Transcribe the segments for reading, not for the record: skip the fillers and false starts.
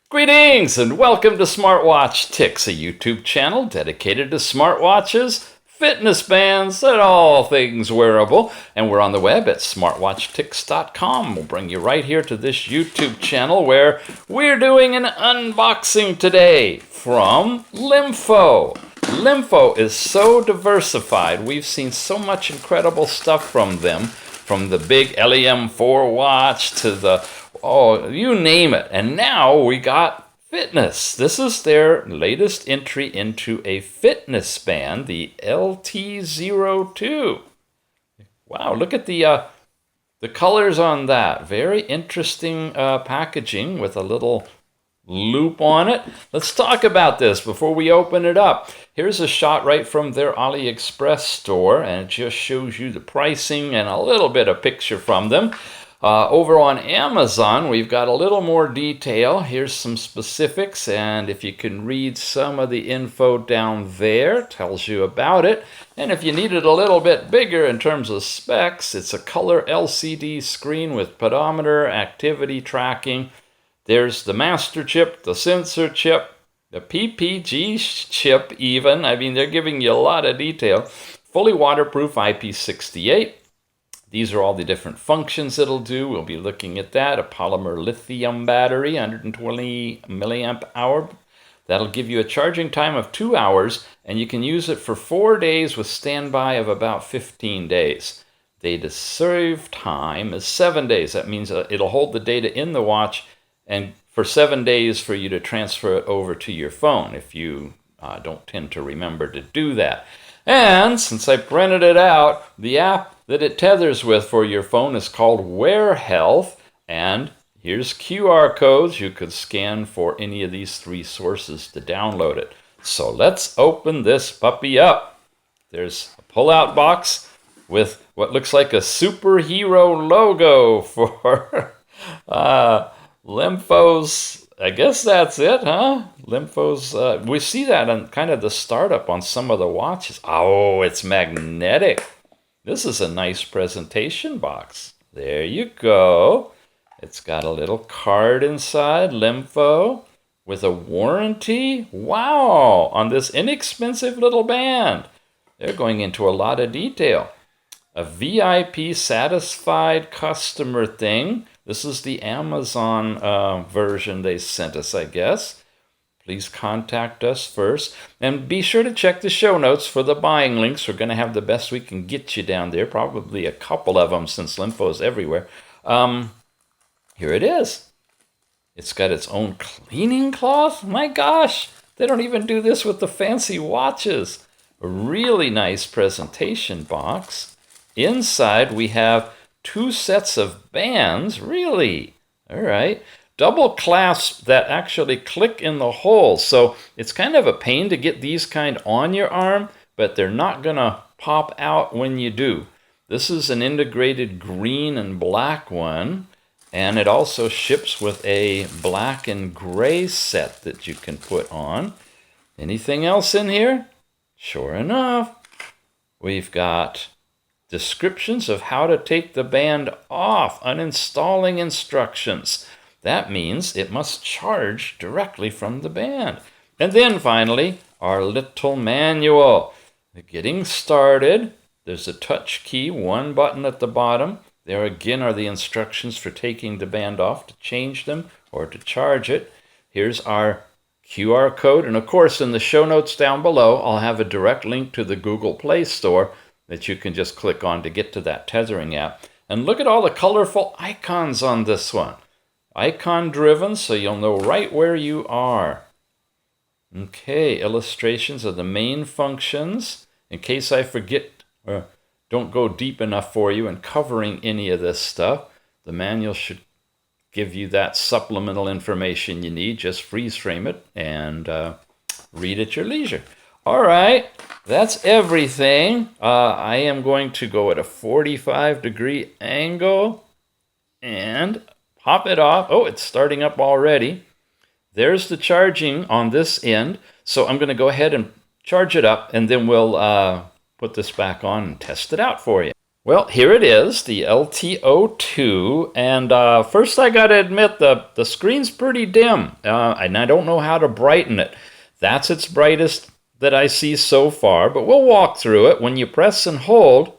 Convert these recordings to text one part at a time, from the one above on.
Greetings and welcome to SmartWatch Ticks, a YouTube channel dedicated to smartwatches, fitness bands, and all things wearable. And we're on the web at smartwatchticks.com. We'll bring you right here to this YouTube channel where we're doing an unboxing today from LEMFO. LEMFO is so diversified. We've seen so much incredible stuff from them, from the big LEM4 watch to the you name it. And now we got fitness. This is their latest entry into a fitness band, the LT02. Wow, look at the colors on that. Very interesting packaging with a little loop on it. Let's talk about this before we open it up. Here's a shot right from their AliExpress store, and it just shows you the pricing and a little bit of picture from them. Over on Amazon, we've got a little more detail. Here's some specifics, and if you can read some of the info down there, it tells you about it. And if you need it a little bit bigger in terms of specs, it's a color LCD screen with pedometer, activity tracking. There's the master chip, the sensor chip, the PPG chip even. I mean, they're giving you a lot of detail. Fully waterproof IP68. These are all the different functions it'll do. We'll be looking at that. A polymer lithium battery, 120 milliamp hour. That'll give you a charging time of 2 hours, and you can use it for 4 days with standby of about 15 days. Data save time is 7 days. That means it'll hold the data in the watch and for 7 days for you to transfer it over to your phone if you don't tend to remember to do that. And since I printed it out, the app that it tethers with for your phone is called Wear Health. And here's QR codes you could scan for any of these three sources to download it. So let's open this puppy up. There's a pull-out box with what looks like a superhero logo for LEMFO's. I guess that's it, huh? LEMFO's, we see that on kind of the startup on some of the watches. Oh, it's magnetic. This is a nice presentation box. There you go. It's got a little card inside, LEMFO, with a warranty. Wow, on this inexpensive little band. They're going into a lot of detail. A VIP satisfied customer thing. This is the Amazon version they sent us, I guess. Please contact us first. And be sure to check the show notes for the buying links. We're going to have the best we can get you down there. Probably a couple of them since LEMFO is everywhere. Here it is. It's got its own cleaning cloth. My gosh, they don't even do this with the fancy watches. A really nice presentation box. Inside we have 2 sets of bands, really? All right. Double clasps that actually click in the hole. So it's kind of a pain to get these kind on your arm, but they're not going to pop out when you do. This is an integrated green and black one, and it also ships with a black and gray set that you can put on. Anything else in here? Sure enough, we've got descriptions of how to take the band off, uninstalling instructions. That means it must charge directly from the band. And then finally, our little manual. Getting started, there's a touch key, 1 button at the bottom. There again are the instructions for taking the band off, to change them or to charge it. Here's our QR code. And of course, in the show notes down below, I'll have a direct link to the Google Play Store that you can just click on to get to that Tethering app. And look at all the colorful icons on this one. Icon driven, so you'll know right where you are. Okay, illustrations of the main functions. In case I forget or don't go deep enough for you in covering any of this stuff, the manual should give you that supplemental information you need. Just freeze frame it and read at your leisure. All right, that's everything. I am going to go at a 45-degree angle and pop it off. Oh, it's starting up already. There's the charging on this end. So I'm going to go ahead and charge it up, and then we'll put this back on and test it out for you. Well, here it is, the LTO2, and first I got to admit the screen's pretty dim, and I don't know how to brighten it. That's its brightest that I see so far, but we'll walk through it. When you press and hold,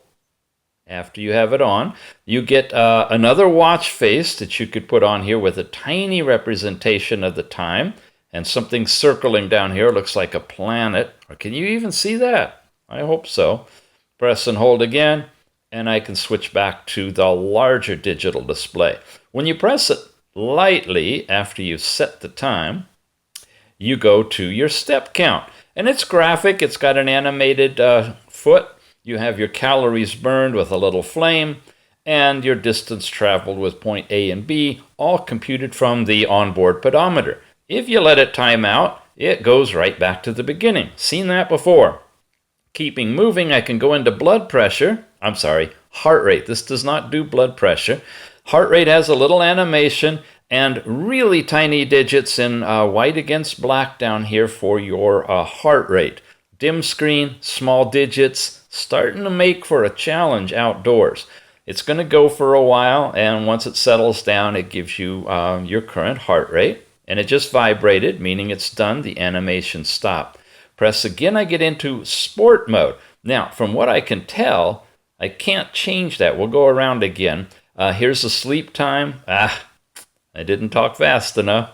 after you have it on, you get another watch face that you could put on here with a tiny representation of the time, and something circling down here looks like a planet. Or can you even see that? I hope so. Press and hold again, and I can switch back to the larger digital display. When you press it lightly after you've set the time, you go to your step count. And it's graphic. It's got an animated foot. You have your calories burned with a little flame, and your distance traveled with point A and B, all computed from the onboard pedometer. If you let it time out, it goes right back to the beginning. Seen that before. Keeping moving, I can go into blood pressure. I'm sorry, heart rate. This does not do blood pressure. Heart rate has a little animation and really tiny digits in white against black down here for your heart rate. Dim screen, small digits, starting to make for a challenge outdoors. It's going to go for a while, and once it settles down, it gives you your current heart rate. And it just vibrated, meaning it's done. The animation stopped. Press again, I get into sport mode. Now, from what I can tell, I can't change that. We'll go around again. Here's the sleep time. I didn't talk fast enough.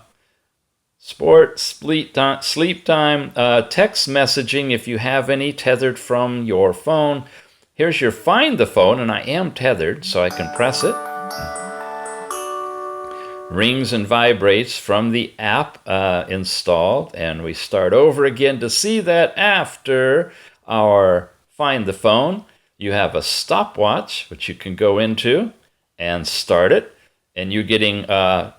Sport, sleep time, text messaging if you have any tethered from your phone. Here's your find the phone, and I am tethered, so I can press it. Rings and vibrates from the app installed, and we start over again to see that after our find the phone, you have a stopwatch, which you can go into and start it, and you're getting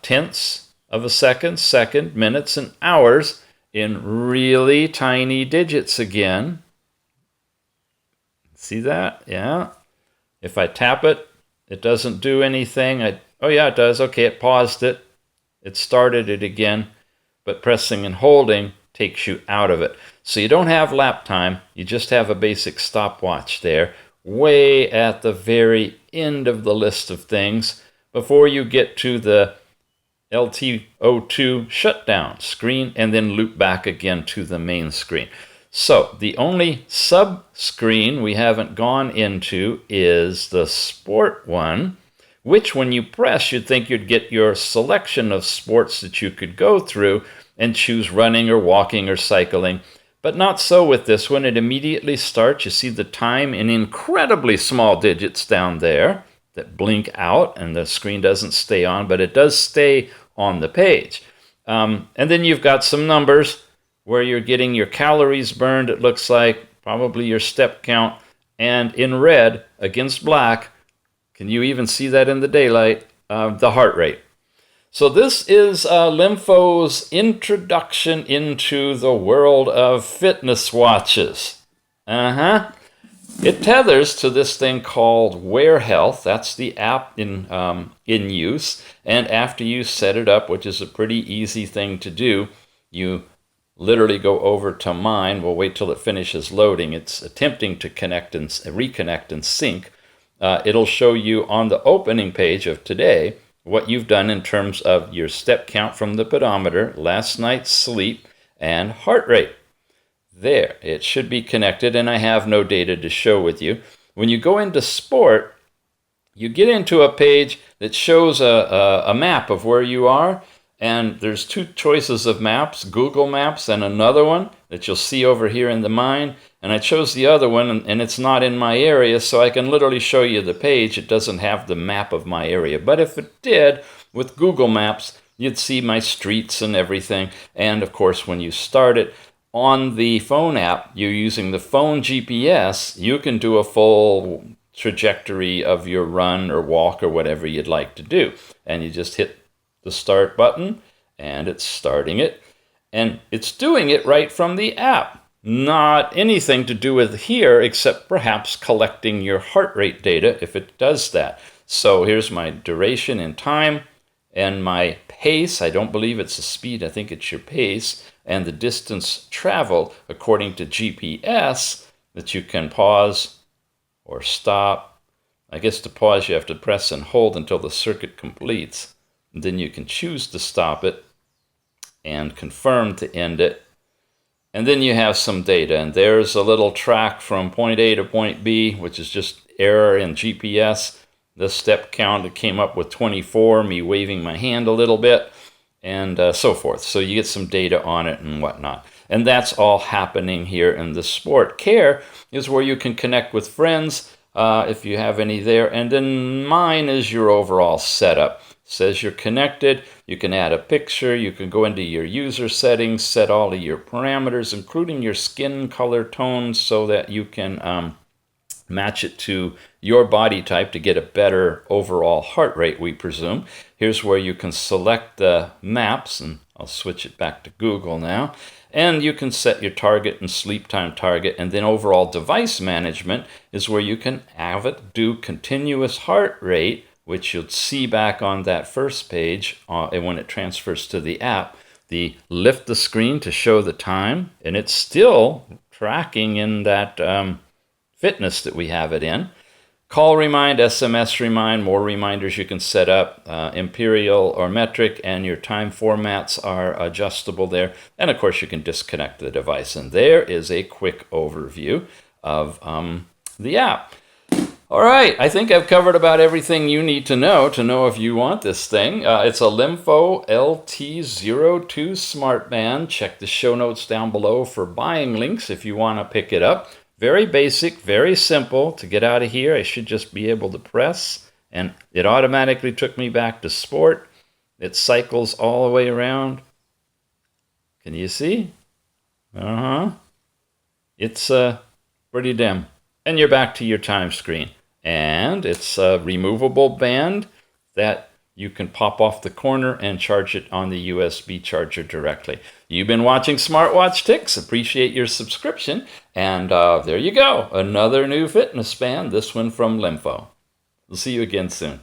tenths of a second, minutes, and hours in really tiny digits again. See that? Yeah. If I tap it, it doesn't do anything. Oh yeah, it does. Okay, it paused it. It started it again, but pressing and holding takes you out of it. So you don't have lap time. You just have a basic stopwatch there, way at the very end of the list of things before you get to the LTO2 shutdown screen and then loop back again to the main screen. So the only sub-screen we haven't gone into is the sport one, which when you press, you'd think you'd get your selection of sports that you could go through and choose running or walking or cycling. But not so with this one. It immediately starts. You see the time in incredibly small digits down there that blink out, and the screen doesn't stay on, but it does stay on the page. And then you've got some numbers where you're getting your calories burned, it looks like, probably your step count, and in red against black, can you even see that in the daylight, the heart rate. So this is LEMFO's introduction into the world of fitness watches. It tethers to this thing called Wear Health. That's the app in use. And after you set it up, which is a pretty easy thing to do, you literally go over to mine. We'll wait till it finishes loading. It's attempting to connect and reconnect and sync. It'll show you on the opening page of today what you've done in terms of your step count from the pedometer, last night's sleep, and heart rate. There, it should be connected, and I have no data to show with you. When you go into sport, you get into a page that shows a map of where you are, and there's two choices of maps, Google Maps and another one that you'll see over here in the mine. And I chose the other one, and it's not in my area, so I can literally show you the page. It doesn't have the map of my area. But if it did, with Google Maps, you'd see my streets and everything. And of course, when you start it on the phone app, you're using the phone GPS, you can do a full trajectory of your run or walk or whatever you'd like to do. And you just hit the start button, and it's starting it. And it's doing it right from the app. Not anything to do with here, except perhaps collecting your heart rate data if it does that. So here's my duration in time and my pace. I don't believe it's the speed. I think it's your pace. And the distance traveled according to GPS that you can pause or stop I guess to pause, you have to press and hold until the circuit completes. And then you can choose to stop it and confirm to end it. And then you have some data. And there's a little track from point A to point B, which is just error in GPS. The step count, it came up with 24, me waving my hand a little bit, and so forth. So you get some data on it and whatnot. And that's all happening here in the Sport. Care is where you can connect with friends if you have any there. And then mine is your overall setup. It says you're connected. You can add a picture. You can go into your user settings, set all of your parameters, including your skin color tones, so that you can match it to your body type to get a better overall heart rate, we presume. Here's where you can select the maps, and I'll switch it back to Google now. And you can set your target and sleep time target. And then overall device management is where you can have it do continuous heart rate, which you'll see back on that first page when it transfers to the app. Lift the screen to show the time, and it's still tracking in that fitness that we have it in. Call remind, SMS remind, more reminders you can set up, imperial or metric, and your time formats are adjustable there. And of course, you can disconnect the device. And there is a quick overview of the app. All right, I think I've covered about everything you need to know if you want this thing. It's a LEMFO LT02 Smartband. Check the show notes down below for buying links if you want to pick it up. Very basic, very simple. To get out of here, I should just be able to press, and it automatically took me back to Sport. It cycles all the way around. Can you see? It's pretty dim. And you're back to your time screen. And it's a removable band that you can pop off the corner and charge it on the USB charger directly. You've been watching Smartwatch Tics. Appreciate your subscription. And there you go. Another new fitness band, this one from LEMFO. We'll see you again soon.